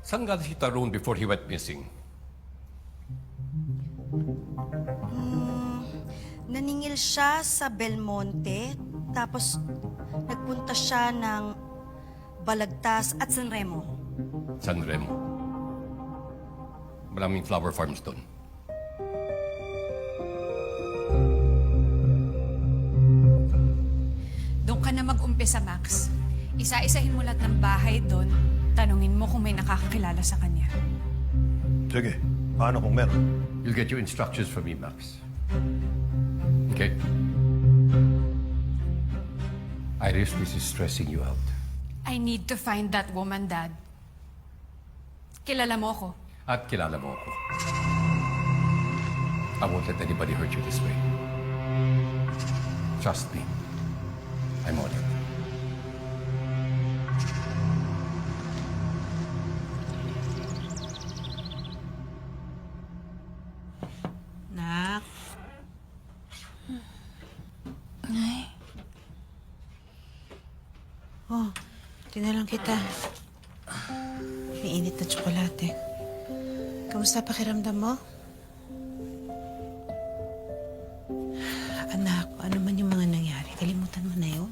Saan nga si Tarun before he went missing? Naningil siya sa Belmonte, tapos nagpunta siya ng Balagtas at San Remo. San Remo. Maraming flower farms doon. Doon ka na mag-umpisa, Max. Isa-isahin mo lahat ng bahay doon. Tanungin mo kung may nakakakilala sa kanya. Sige, paano kung meron? You'll get your instructions from me, Max. Okay? Iris, this is stressing you out. I need to find that woman, Dad. Kilala mo ko. At kilala mo ako. I won't let anybody hurt you this way. Trust me. I'm on it. Nak. Nay. Oh, tinalang kita. May init na tsokolate. Kamusta pakiramdam mo? Anak, ano man yung mga nangyari, kalimutan mo na yun?